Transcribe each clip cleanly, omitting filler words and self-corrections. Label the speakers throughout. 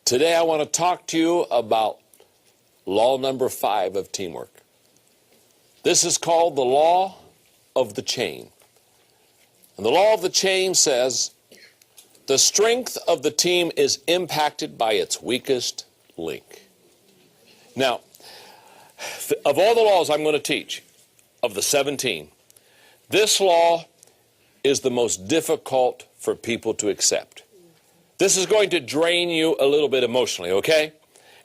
Speaker 1: Today I want to talk to you about law number 5 of teamwork. This is called the law of the chain. And the law of the chain says the strength of the team is impacted by its weakest link. Now, of all the laws I'm going to teach, of the 17, this law is the most difficult for people to accept. This is going to drain you a little bit emotionally, okay?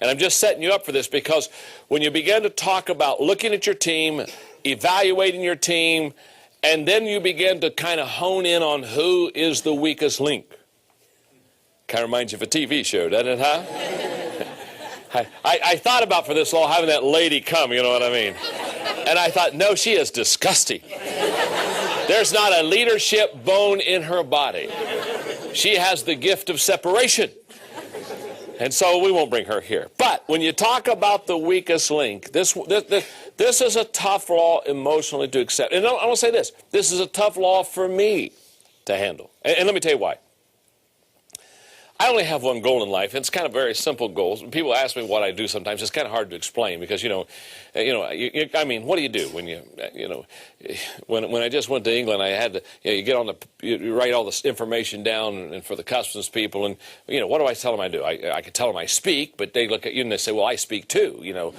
Speaker 1: And I'm just setting you up for this because when you begin to talk about looking at your team, evaluating your team, and then you begin to kind of hone in on who is the weakest link. Kind of reminds you of a TV show, doesn't it, huh? I thought about for this law having that lady come, you know what I mean? And I thought, no, she is disgusting. There's not a leadership bone in her body. She has the gift of separation. And so we won't bring her here. But when you talk about the weakest link, this is a tough law emotionally to accept. And I want to say this. This is a tough law for me to handle. And let me tell you why. I only have one goal in life. It's kind of a very simple goal. People ask me what I do sometimes. It's kind of hard to explain because, I mean, what do you do when when I just went to England, I had to, you get on you write all this information down and for the customs people, and, what do I tell them I do? I could tell them I speak, but they look at you and they say, well, I speak too, you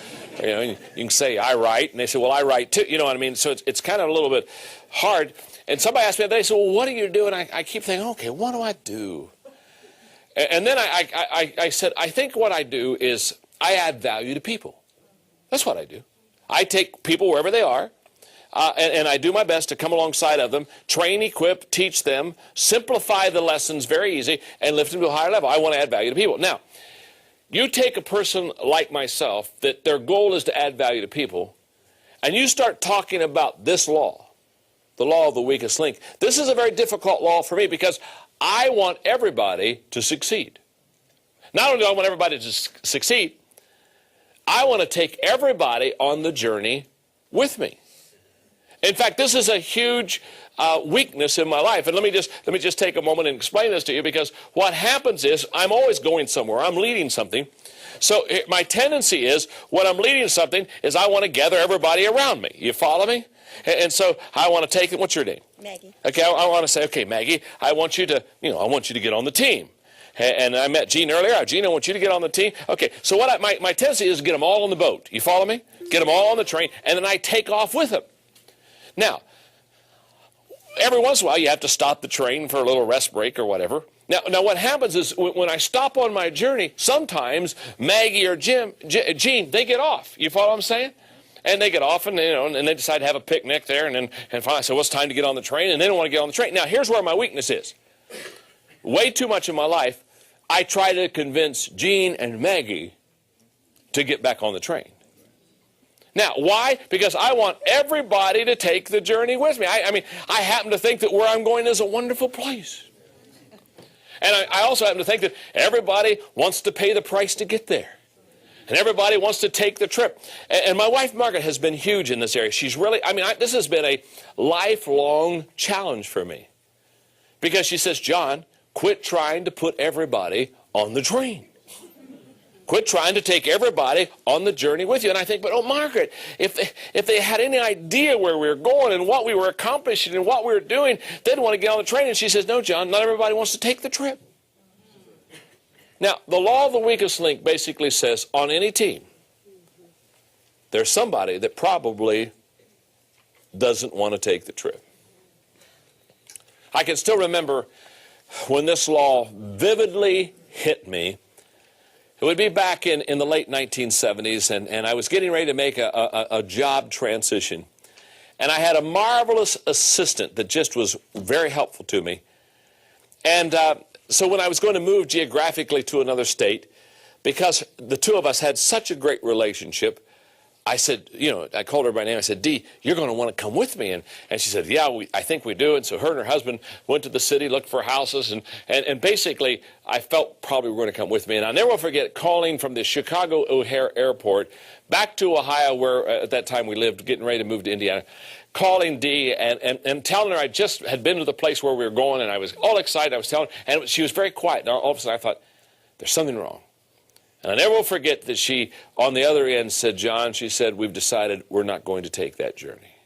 Speaker 1: can say I write, and they say, well, I write too, you know what I mean? So it's kind of a little bit hard. And somebody asked me, they said, well, what do you do? And I keep thinking, okay, what do I do? And then I said, I think what I do is I add value to people. That's what I do. I take people wherever they are, and I do my best to come alongside of them, train, equip, teach them, simplify the lessons very easy, and lift them to a higher level. I want to add value to people. Now, you take a person like myself that their goal is to add value to people, and you start talking about this law, the law of the weakest link. This is a very difficult law for me because I want everybody to succeed. Not only do I want everybody to succeed, I want to take everybody on the journey with me. In fact, this is a huge weakness in my life. And let me just take a moment and explain this to you, because what happens is I'm always going somewhere. I'm leading something. So my tendency is when I'm leading something is I want to gather everybody around me. You follow me? And so I want to take it. What's your name?
Speaker 2: Maggie.
Speaker 1: Okay, I want to say, okay, Maggie, I want you to get on the team. And I met Gene earlier. Gene, I want you to get on the team. Okay, so my tendency is to get them all on the boat. You follow me? Get them all on the train, and then I take off with them. Now, every once in a while, you have to stop the train for a little rest break or whatever. Now what happens is when I stop on my journey, sometimes Maggie or Gene, they get off. You follow what I'm saying? And they get off, and and they decide to have a picnic there, and finally I say, well, it's time to get on the train, and they don't want to get on the train. Now, here's where my weakness is. Way too much in my life, I try to convince Gene and Maggie to get back on the train. Now, why? Because I want everybody to take the journey with me. I happen to think that where I'm going is a wonderful place. And I also happen to think that everybody wants to pay the price to get there. And everybody wants to take the trip. And my wife, Margaret, has been huge in this area. She's really, this has been a lifelong challenge for me. Because she says, John, quit trying to put everybody on the train. Quit trying to take everybody on the journey with you. And I think, but Margaret, if they had any idea where we were going and what we were accomplishing and what we were doing, they'd want to get on the train. And she says, no, John, not everybody wants to take the trip. Now, the law of the weakest link basically says on any team, there's somebody that probably doesn't want to take the trip. I can still remember when this law vividly hit me. It would be back in the late 1970s, and I was getting ready to make a job transition. And I had a marvelous assistant that just was very helpful to me. And so when I was going to move geographically to another state, because the two of us had such a great relationship, I said, I called her by name. I said, Dee, you're going to want to come with me. And she said, yeah, I think we do. And so her and her husband went to the city, looked for houses. And basically, I felt probably were going to come with me. And I'll never forget calling from the Chicago O'Hare Airport back to Ohio, where at that time we lived, getting ready to move to Indiana, calling Dee and telling her I just had been to the place where we were going. And I was all excited. I was telling her, and she was very quiet. And all of a sudden, I thought, there's something wrong. And I never will forget that she, on the other end, said, John, she said, we've decided we're not going to take that journey.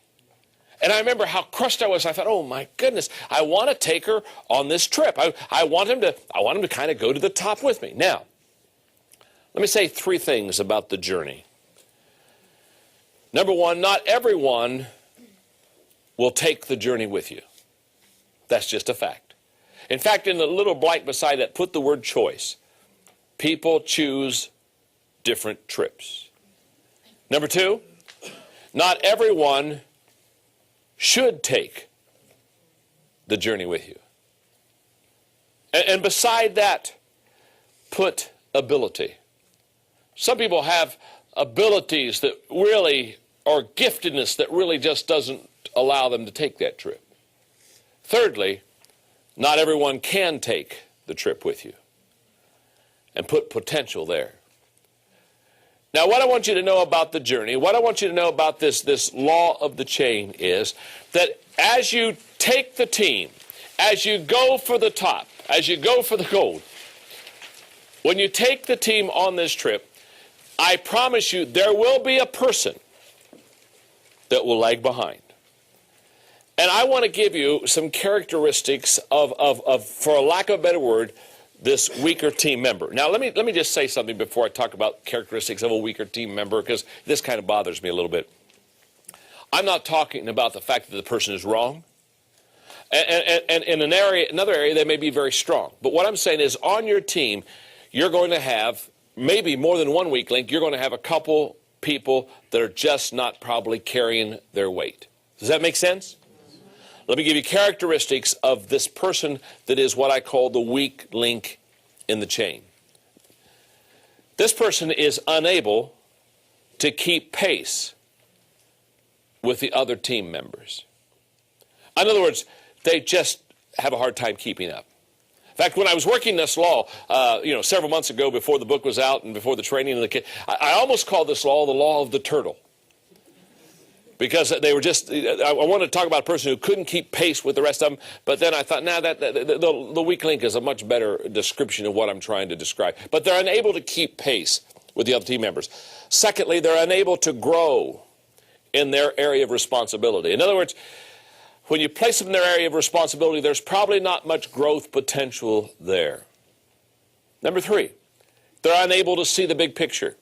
Speaker 1: And I remember how crushed I was. I thought, oh my goodness, I want to take her on this trip. I want him to kind of go to the top with me. Now, let me say three things about the journey. Number one, not everyone will take the journey with you. That's just a fact. In fact, in the little blank beside that, put the word choice. People choose different trips. Number two, not everyone should take the journey with you. And beside that, put ability. Some people have abilities that really, or giftedness that really just doesn't allow them to take that trip. Thirdly, not everyone can take the trip with you. And put potential there. Now, what I want you to know about the journey, what I want you to know about this law of the chain is that as you take the team, as you go for the top, as you go for the gold, when you take the team on this trip, I promise you there will be a person that will lag behind. And I want to give you some characteristics of, for a lack of a better word, this weaker team member. Now, let me just say something before I talk about characteristics of a weaker team member, because this kind of bothers me a little bit. I'm not talking about the fact that the person is wrong. And in another area, they may be very strong. But what I'm saying is, on your team, you're going to have maybe more than one weak link. You're going to have a couple people that are just not probably carrying their weight. Does that make sense? Let me give you characteristics of this person that is what I call the weak link in the chain. This person is unable to keep pace with the other team members. In other words, they just have a hard time keeping up. In fact, when I was working this law, several months ago before the book was out and before the training of the kid, I almost called this law the law of the turtle. Because they were just, I wanted to talk about a person who couldn't keep pace with the rest of them, but then I thought, the weak link is a much better description of what I'm trying to describe. But they're unable to keep pace with the other team members. Secondly, they're unable to grow in their area of responsibility. In other words, when you place them in their area of responsibility, there's probably not much growth potential there. Number three, they're unable to see the big picture.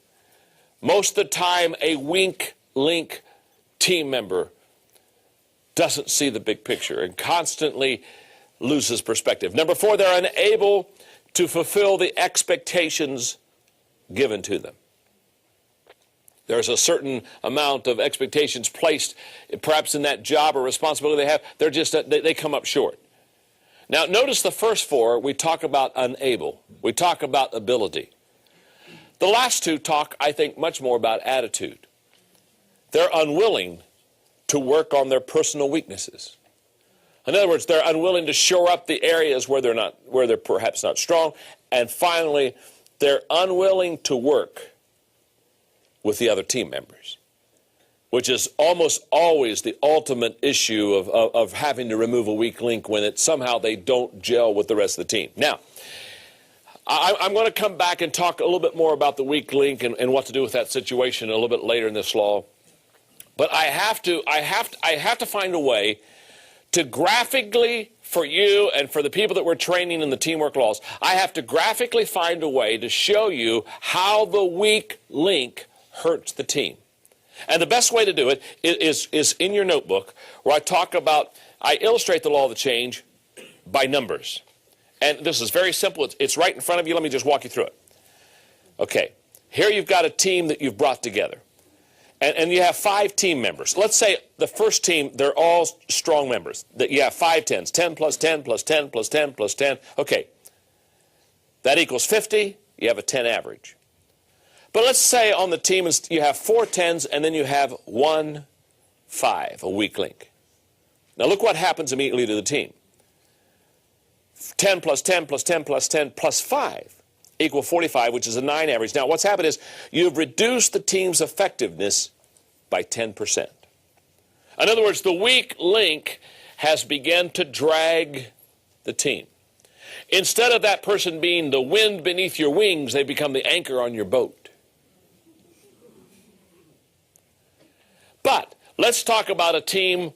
Speaker 1: Most of the time, a weak link team member doesn't see the big picture and constantly loses perspective. Number four, they're unable to fulfill the expectations given to them. There's a certain amount of expectations placed perhaps in that job or responsibility they have. They come up short. Now, notice the first four, we talk about unable. We talk about ability. The last two talk, I think, much more about attitude. They're unwilling to work on their personal weaknesses. In other words, they're unwilling to shore up the areas where they're perhaps not strong. And finally, they're unwilling to work with the other team members, which is almost always the ultimate issue of having to remove a weak link when somehow they don't gel with the rest of the team. Now, I'm going to come back and talk a little bit more about the weak link and what to do with that situation a little bit later in this law. But I have to find a way to graphically, for you and for the people that we're training in the teamwork laws, I have to graphically find a way to show you how the weak link hurts the team. And the best way to do it is in your notebook, where I illustrate the law of the change by numbers. And this is very simple. It's right in front of you. Let me just walk you through it. Okay, here you've got a team that you've brought together. And you have 5 team members. Let's say the first team, they're all strong members. You have 5 10s, 10 plus 10 plus 10 plus 10 plus 10. Okay, that equals 50. You have a 10 average. But let's say on the team you have 4 10s and then you have 1 5, a weak link. Now look what happens immediately to the team. 10 plus 10 plus 10 plus 10 plus 5 equal 45, which is a 9 average. Now what's happened is you've reduced the team's effectiveness by 10%. In other words, the weak link has begun to drag the team. Instead of that person being the wind beneath your wings, they become the anchor on your boat. But let's talk about a team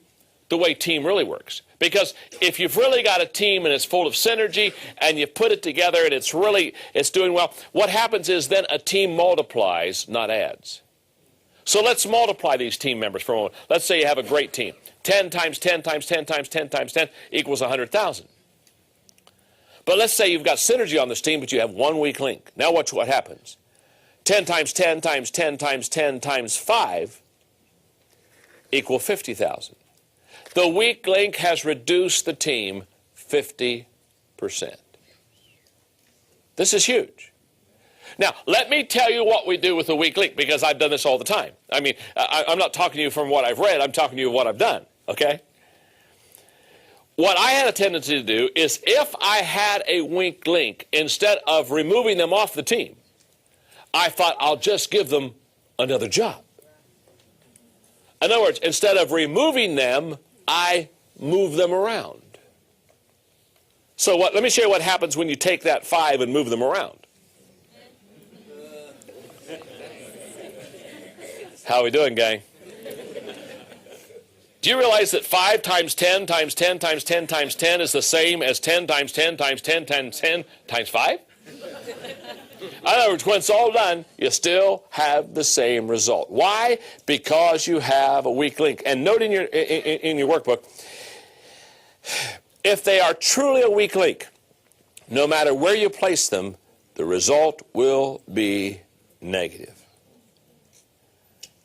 Speaker 1: the way team really works. Because if you've really got a team and it's full of synergy and you put it together and it's doing well, what happens is then a team multiplies, not adds. So let's multiply these team members for a moment. Let's say you have a great team. 10 times 10 times 10 times 10 times 10 equals 100,000. But let's say you've got synergy on this team, but you have one weak link. Now watch what happens. 10 times 10 times 10 times 10 times 5 equal 50,000. The weak link has reduced the team 50%. This is huge. Now, let me tell you what we do with the weak link, because I've done this all the time. I mean, I'm not talking to you from what I've read. I'm talking to you what I've done, okay? What I had a tendency to do is if I had a weak link, instead of removing them off the team, I thought I'll just give them another job. In other words, instead of removing them, I move them around. So let me show you what happens when you take that 5 and move them around. How are we doing, gang? Do you realize that 5 times 10 times 10 times 10 times 10 is the same as 10 times 10 times 10 times 10 times 5? In other words, when it's all done, you still have the same result. Why? Because you have a weak link. And note in your workbook, if they are truly a weak link, no matter where you place them, the result will be negative.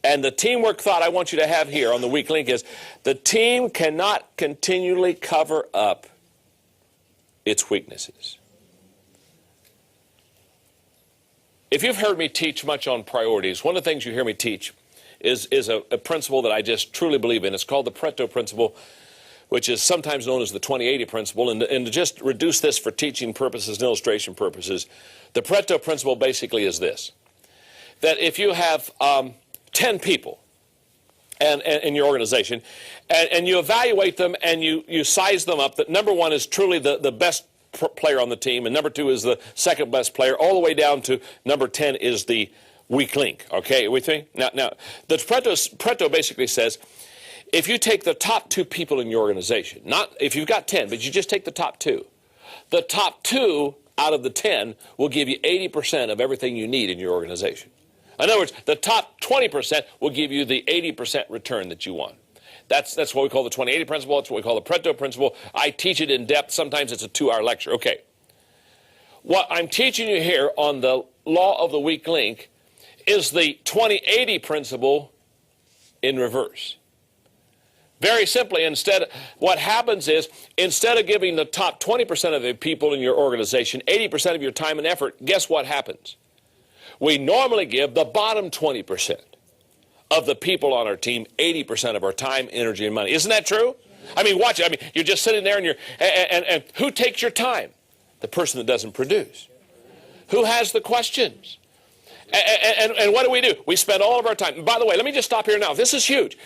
Speaker 1: And the teamwork thought I want you to have here on the weak link is the team cannot continually cover up its weaknesses. If you've heard me teach much on priorities, one of the things you hear me teach is a principle that I just truly believe in. It's called the Pareto principle, which is sometimes known as the 20-80 principle. And to just reduce this for teaching purposes and illustration purposes, the Pareto principle basically is this, that if you have 10 people in your organization, and you evaluate them and you size them up, that number 1 is truly the best player on the team, and number 2 is the second best player, all the way down to number 10 is the weak link. Okay, with me? Now the Pareto basically says, if you take the top 2 people in your organization, not if you've got 10, but you just take the top 2, the top 2 out of the 10 will give you 80% of everything you need in your organization. In other words, the top 20% will give you the 80% return that you want. That's what we call the 20-80 principle. That's what we call the Pareto principle. I teach it in depth. Sometimes it's a 2-hour lecture. Okay. What I'm teaching you here on the law of the weak link is the 20-80 principle in reverse. Very simply, what happens is, instead of giving the top 20% of the people in your organization 80% of your time and effort, guess what happens? We normally give the bottom 20% of the people on our team 80% of our time, energy, and money. Isn't that true? I mean, watch it. I mean, you're just sitting there and who takes your time? The person that doesn't produce. Who has the questions? And what do? We spend all of our time. And by the way, let me just stop here now. This is huge.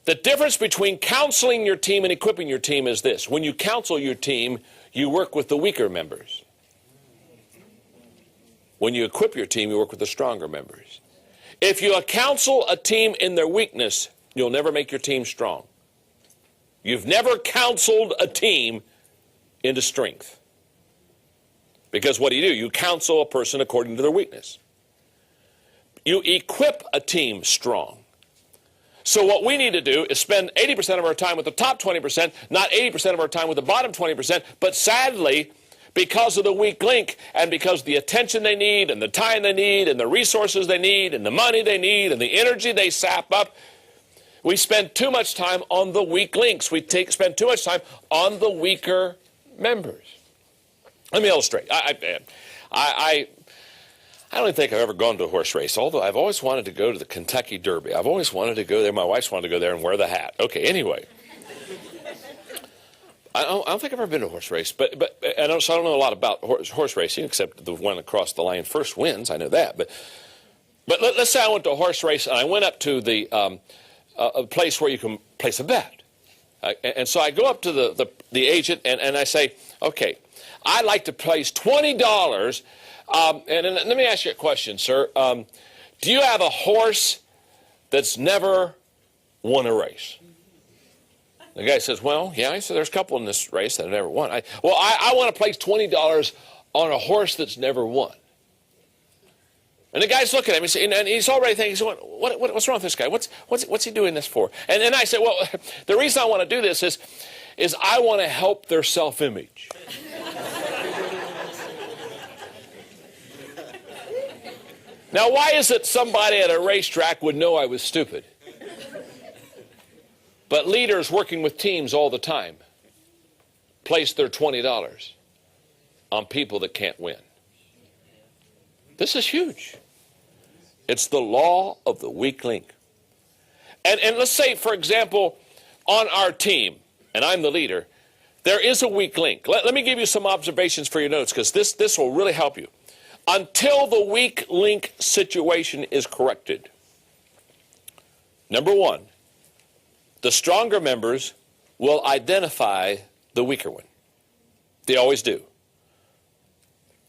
Speaker 1: The difference between counseling your team and equipping your team is this. When you counsel your team, you work with the weaker members. When you equip your team, you work with the stronger members. If you counsel a team in their weakness, you'll never make your team strong. You've never counseled a team into strength. Because what do? You counsel a person according to their weakness. You equip a team strong. So what we need to do is spend 80% of our time with the top 20%, not 80% of our time with the bottom 20%, but sadly, because of the weak link and because of the attention they need and the time they need and the resources they need and the money they need and the energy they sap up, we spend too much time on the weak links. We spend too much time on the weaker members. Let me illustrate. I don't even think I've ever gone to a horse race, although I've always wanted to go to the Kentucky Derby. I've always wanted to go there. My wife's wanted to go there and wear the hat. Okay, anyway. I don't think I've ever been to a horse race, so I don't know a lot about horse racing, except the one across the line first wins. I know that. But let's say I went to a horse race and I went up to the a place where you can place a bet. And so I go up to the agent and I say, okay, I'd like to place $20. And let me ask you a question, sir. Do you have a horse that's never won a race? The guy says, well, yeah. He said, there's a couple in this race that have never won. I want to place $20 on a horse that's never won. And the guy's looking at me, and he's already thinking, what's wrong with this guy? What's he doing this for? And then I said, well, the reason I want to do this is I want to help their self-image. Now, why is it somebody at a racetrack would know I was stupid? But leaders working with teams all the time place their $20 on people that can't win. This is huge. It's the law of the weak link. And let's say, for example, on our team, and I'm the leader, there is a weak link. Let me give you some observations for your notes, because this will really help you. Until the weak link situation is corrected, number one, the stronger members will identify the weaker one. They always do.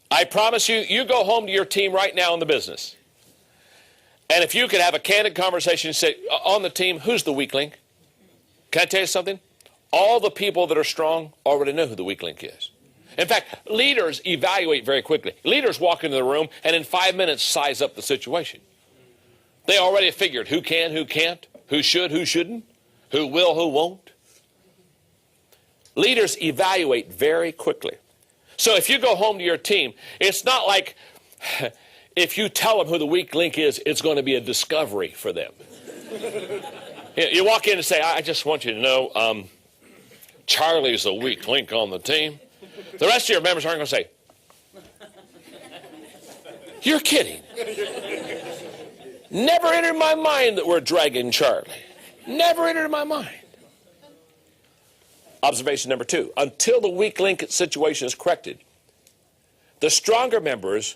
Speaker 1: I promise you, you go home to your team right now in the business, and if you could have a candid conversation and say, on the team, who's the weak link? Can I tell you something? All the people that are strong already know who the weak link is. In fact, leaders evaluate very quickly. Leaders walk into the room and in 5 minutes size up the situation. They already figured who can, who can't, who should, who shouldn't, who will, who won't. Leaders evaluate very quickly. So if you go home to your team, it's not like if you tell them who the weak link is, it's going to be a discovery for them. You walk in and say, I just want you to know Charlie's the weak link on the team. The rest of your members aren't going to say, you're kidding. Never entered my mind that we're dragging Charlie. Never entered my mind. Observation number two, until the weak link situation is corrected, the stronger members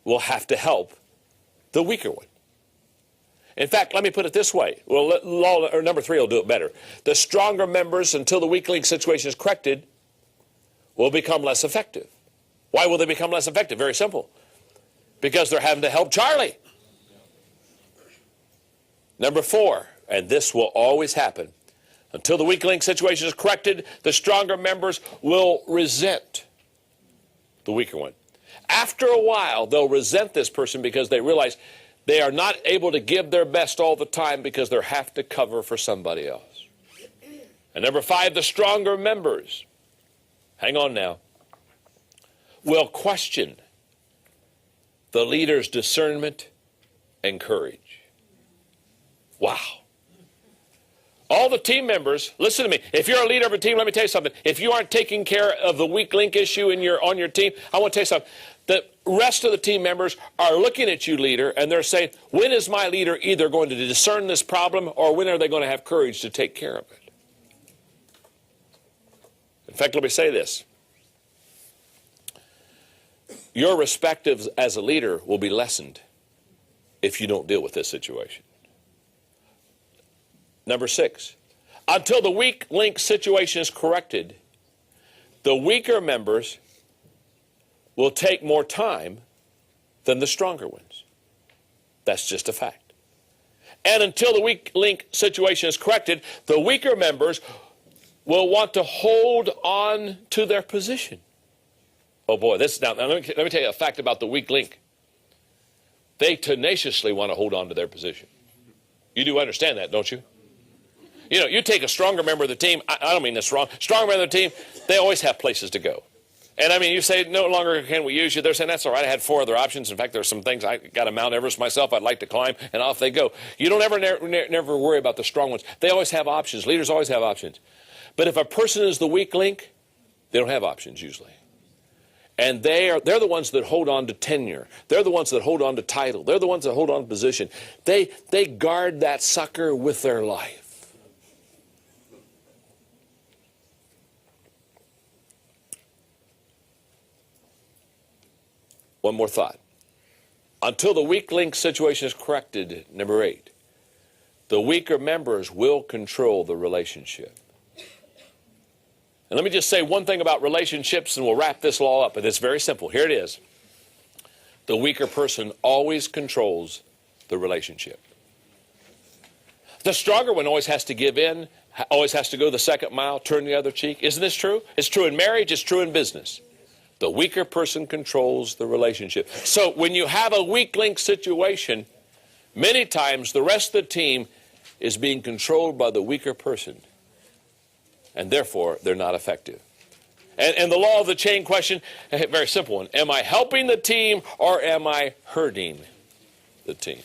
Speaker 1: will have to help the weaker one. In fact, let me put it this way. Well, number three will do it better. The stronger members, until the weak link situation is corrected, will become less effective. Why will they become less effective? Very simple. Because they're having to help Charlie. Number four, and this will always happen, until the weak link situation is corrected, the stronger members will resent the weaker one. After a while, they'll resent this person because they realize they are not able to give their best all the time because they have to cover for somebody else. And number five, the stronger members, hang on now, will question the leader's discernment and courage. Wow. All the team members, listen to me. If you're a leader of a team, let me tell you something. If you aren't taking care of the weak link issue on your team, I want to tell you something. The rest of the team members are looking at you, leader, and they're saying, when is my leader either going to discern this problem or when are they going to have courage to take care of it? In fact, let me say this. Your respect as a leader will be lessened if you don't deal with this situation. Number six, until the weak link situation is corrected, the weaker members will take more time than the stronger ones. That's just a fact. And until the weak link situation is corrected, the weaker members will want to hold on to their position. Oh boy, now let me tell you a fact about the weak link. They tenaciously want to hold on to their position. You do understand that, don't you? You know, you take a stronger member of the team, I don't mean this wrong, stronger member of the team, they always have places to go. And I mean, you say, no longer can we use you. They're saying, that's all right, I had 4 other options. In fact, there's some things, I got a Mount Everest myself I'd like to climb, and off they go. You don't never worry about the strong ones. They always have options. Leaders always have options. But if a person is the weak link, they don't have options usually. And they're the ones that hold on to tenure. They're the ones that hold on to title. They're the ones that hold on to position. They guard that sucker with their life. One more thought. Until the weak link situation is corrected, number 8, the weaker members will control the relationship. And let me just say one thing about relationships, and we'll wrap this law up, but it's very simple. Here it is. The weaker person always controls the relationship. The stronger one always has to give in, always has to go the second mile, turn the other cheek. Isn't this true? It's true in marriage, it's true in business. The weaker person controls the relationship. So when you have a weak link situation, many times the rest of the team is being controlled by the weaker person. And therefore, they're not effective. And the law of the chain question, a very simple one. Am I helping the team or am I hurting the team?